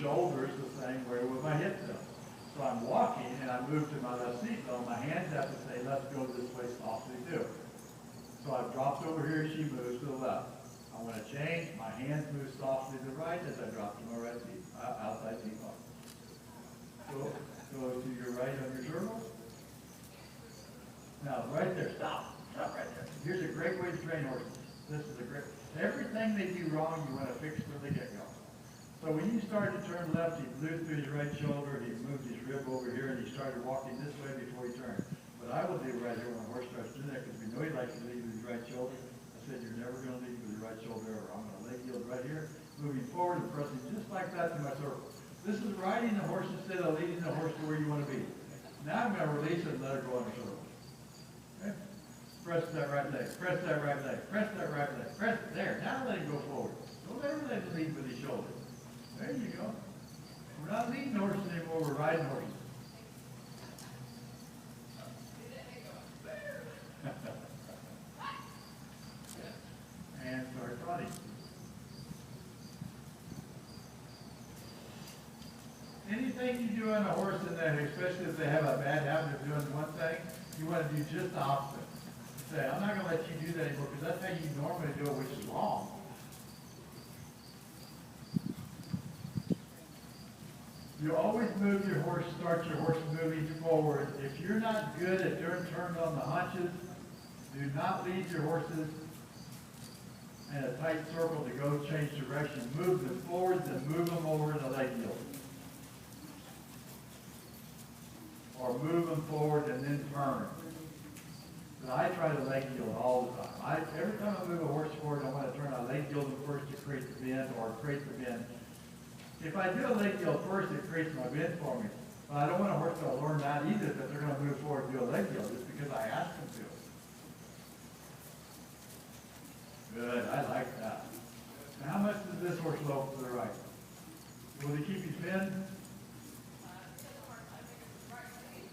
shoulders the same way with my hips up. So I'm walking and I move to my left seat bone. My hands have to say, let's go this way softly too. So I've dropped over here, she moves to the left. I want to change, my hands move softly to the right as I drop to my right seat, outside seat bone. Go to your right on your circle. Now, right there, stop right there. Here's a great way to train horses. This is a great, everything they do wrong, you want to fix from the get-go. So when you started to turn left, he blew through his right shoulder, he moved his rib over here, and he started walking this way before he turned. What I will do right here when a horse starts doing that, because we know he likes to lead with his right shoulder, I said, you're never going to lead with your right shoulder ever. I'm going to leg yield right here, moving forward and pressing just like that to my circle. This is riding the horse instead of leading the horse to where you want to be. Now I'm going to release it and let her go on her circle. Okay? Press that right leg, press that right leg, press that right leg, press it there. Now let him go forward. Don't ever let him lead with his shoulder. There you go. We're not leading horses anymore, we're riding horses. And start trotting. Anything you do on a horse in that, especially if they have a bad habit of doing one thing, you want to do just the opposite. Say, I'm not going to let you do that anymore because that's how you normally do it, which is wrong. You always move your horse, start your horse moving forward. If you're not good at doing turns on the haunches, do not lead your horses in a tight circle to go change direction. Move them forward, then move them over in a leg yield. Or move them forward and then turn. But I try to leg yield all the time. Every time I move a horse forward, I want to turn. I leg yield them first to create the bend or create the bend. If I do a leg yield first, it creates my bend for me. But I don't want a horse to learn that either, that they're going to move forward and do a leg yield just because I asked them to. Good, I like that. Now how much does this horse lope to the right? Will he keep his bend?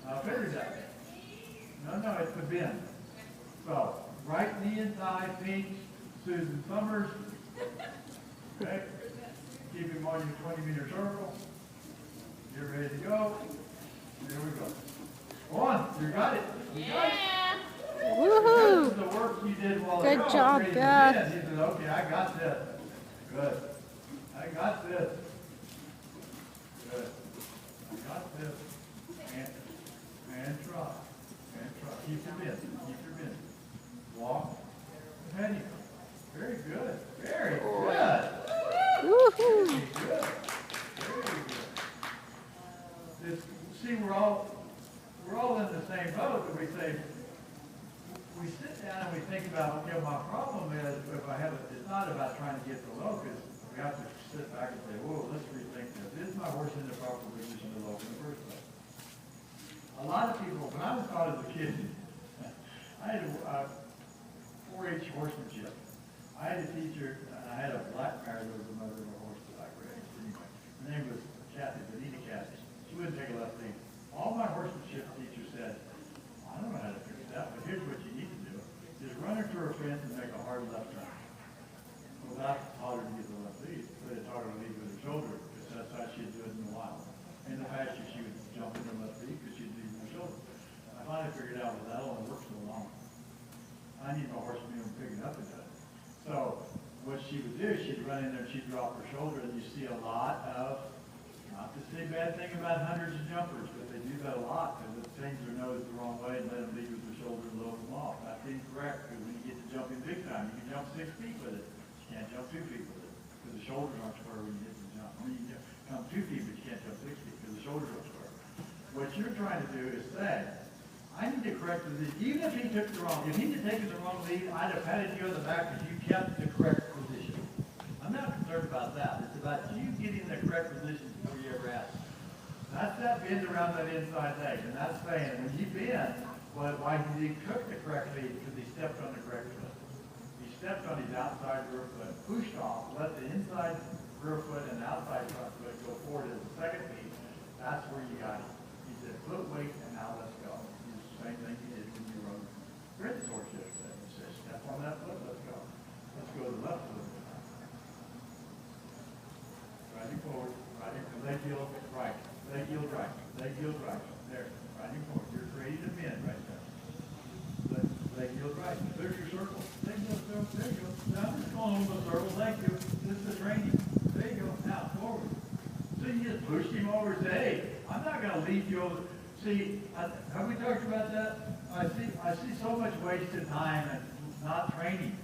I figured that. No, it's the bend. So, right knee inside, feet, Susan Summers. Okay. Keep him on your 20-meter circle. Get ready to go. There we go. Go on, you got it. You got it. Woohoo! This is the work you did while Good ago. job, Beth. He said, okay, I got this. Good. I got this. Good. I got this. And trot. And trot. Keep your bend. Keep your bend. Walk. Ahead you go. Very good. Very good. Woohoo! Very good. Very good. See, we're all in the same boat, but we say, we sit down and we think about, okay, my problem is, if I have it's not about trying to get the locus. We have to sit back and say, whoa, let's rethink this. Is my horse in the proper position to lope in the first place? A lot of people, when I was taught as a kid, I had a 4-H horsemanship. I had a teacher, and I had a black mare that was the mother of a horse that I raised. Anyway, her name was Kathy, Benita Kathy. She wouldn't take a left thing. All my horsemanship teachers said, I don't know how to fix that, but here's what you need to do. Just run her to her fence and make a hard left turn. Well, that taught her to get the left lead, but it taught her to lead with her shoulder, because that's how she'd do it in the wild. In the pasture, she would jump in the left lead because she'd lead with her shoulder. I finally figured out that only works so long. I need my horse to be able to pick it up and do it. So what she would do, she'd run in there and she'd drop her shoulder, and you see a lot of, not to say bad thing about hundreds of jumpers, but they do that a lot because it change their nose the wrong way and let them lead with their shoulder and load them off. That's incorrect, because when you get to jumping big time, you can jump 6 feet with it. You can't jump 2 feet with it because the shoulders aren't square when you get to jump. I mean, you can jump 2 feet, but you can't jump 6 feet because the shoulders aren't square. What you're trying to do is say, I need to correct the lead. Even if he took the wrong, if he had taken the wrong lead, I'd have patted you on the back because you kept the correct position. I'm not concerned about that. It's about you getting the correct position before you ever ask. That's that bend around that inside leg. And that's saying when you bend, why he took the correct lead? Because he stepped on the correct foot. He stepped on his outside rear foot, pushed off, let the inside rear foot and outside front foot go forward as the second lead. That's where you got it. He said, foot weight, and now let's go. Same thing he did when you rode Fred's horse yesterday. He said, step on that foot, let's go. Let's go to the left foot. Riding forward, riding leg heel right, leg heel right, leg heel right. There, riding forward. You're creating a bend right there. Leg heel right. There's your circle. Leg heel circle. There you go. Now I'm just going over the circle. Thank you. This is the training. There you go. Now forward. So you just push him over and say, hey, I'm not going to lead you over. See, have we talked about that? I see so much wasted time and not training.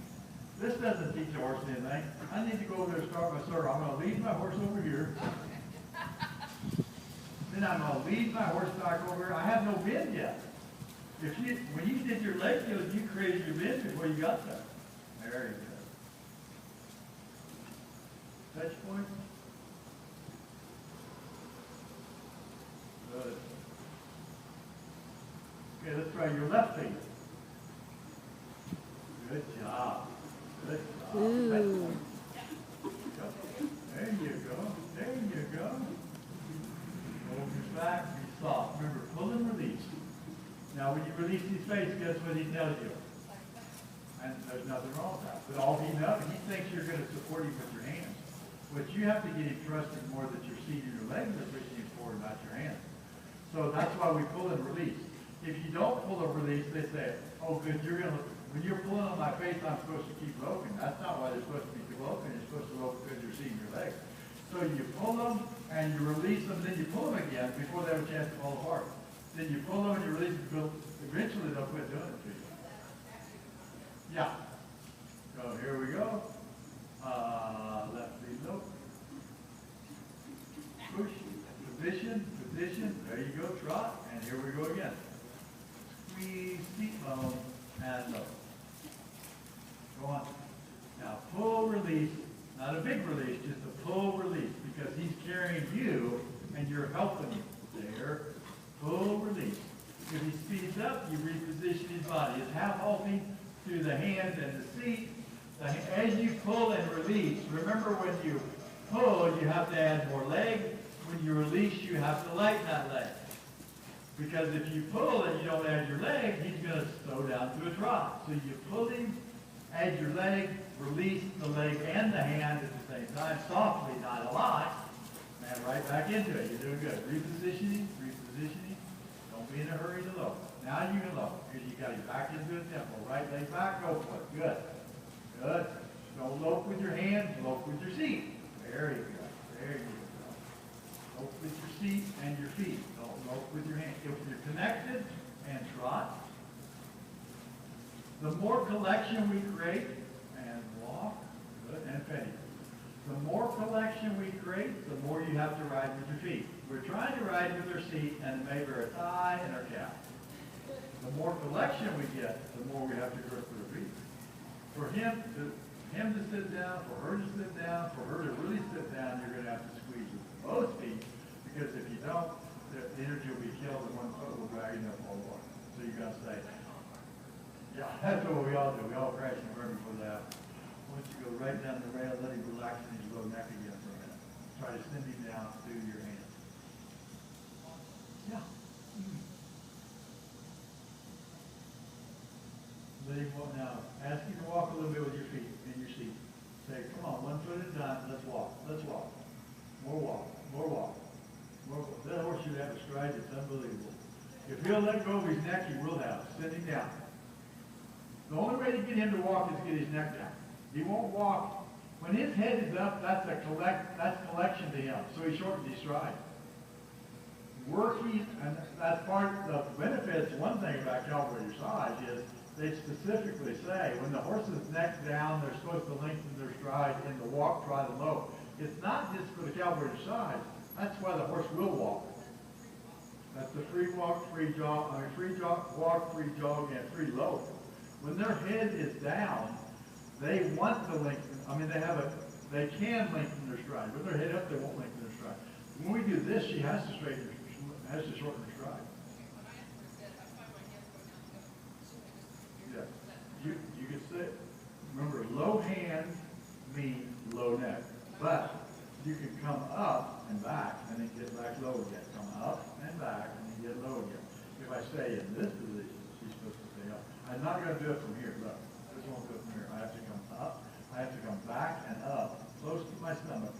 This doesn't teach a horse anything. I need to go over there and start my circle. I'm going to lead my horse over here. Then I'm going to lead my horse back over here. I have no bend yet. When you did your leg heels, you created your bend before you got there. There you go. Touch point. Good. Okay, let's try your left feet. Good job. Good job. Ooh. There you go. There you go. Hold your back. Be soft. Remember, pull and release. Now, when you release his face, guess what he tells you? And there's nothing wrong with that. But all he knows, he thinks you're going to support him with your hands. But you have to get him trusted more that you're seating your legs are pushing him forward, not your hands. So that's why we pull and release. If you don't pull and release, they say, oh, good, you're going to, when you're pulling on my face, I'm supposed to keep loping. That's not why they're supposed to be loping. You're supposed to lope because you're seating your legs. So you pull them and you release them, then you pull them again before they have a chance to fall apart. Then you pull them and you release them. Eventually they'll quit doing it to you. Yeah. So here we go. Left knee lope. Push. Position. Position. There you go. Trot. And here we go again. Squeeze, seat bone, and low. Go on. Now pull, release. Not a big release, just a pull, release, because he's carrying you and you're helping him. There. Pull, release. If he speeds up, you reposition his body. It's half halting through the hands and the seat. As you pull and release, remember when you pull, you have to add more leg. When you release, you have to lighten that leg. Because if you pull and you don't add your leg, he's going to slow down to a trot. So you pull him, add your leg, release the leg and the hand at the same time, softly, not a lot, and right back into it. You're doing good. Repositioning, repositioning. Don't be in a hurry to low. Now you can low. Because you got him back into a tempo. Right leg back, go for it. Good. Good. Don't lope with your hands, lope with your seat. Very good. There you go. Lope with your seat and your feet. Don't lope with your hands. If you're connected and trot, the more collection we create, and walk, good, and petty. The more collection we create, the more you have to ride with your feet. We're trying to ride with our seat and maybe our thigh and our calf. The more collection we get, the more we have to grip with our feet. For him to sit down, for her to sit down, for her to really sit down, you're going to have to squeeze with both feet, because if you don't, the energy will be killed and one foot will drag you up all the way. So you got to stay. Yeah, that's what we all do. We all crash and burn before that. Once you go right down the rail, let him relax and you go neck again for a minute. Try to send him down through your hands. Yeah. Let him walk now. Ask him to walk a little bit with your feet in your seat. Say, come on, one foot at a time. Let's walk. Let's walk. More walk. More walk. More walk. That horse should have a stride that's unbelievable. If he'll let go of his neck, he will have. Send him down. The only way to get him to walk is to get his neck down. He won't walk. When his head is up, that's collection to him. So he shortens his stride. Working, and that's part of the benefits. One thing about cowboy dressage is they specifically say when the horse's neck's down, they're supposed to lengthen their stride in the walk, trot, and lope. It's not just for the cowboy dressage. That's why the horse will walk. That's the free walk, free jog, walk, free jog, and free lope. When their head is down, they want to lengthen. I mean, they can lengthen their stride. With their head up, they won't lengthen their stride. When we do this, she has to shorten her stride. Yeah, you can say. Remember, low hands mean low neck, but you can come up and back, and then get back low again. Come up and back, and then get low again. If I stay in this position, she's supposed to stay up. I'm not going to do it from here. Look, this won't do it from here. I have to come up. I have to come back and up, close to my stomach,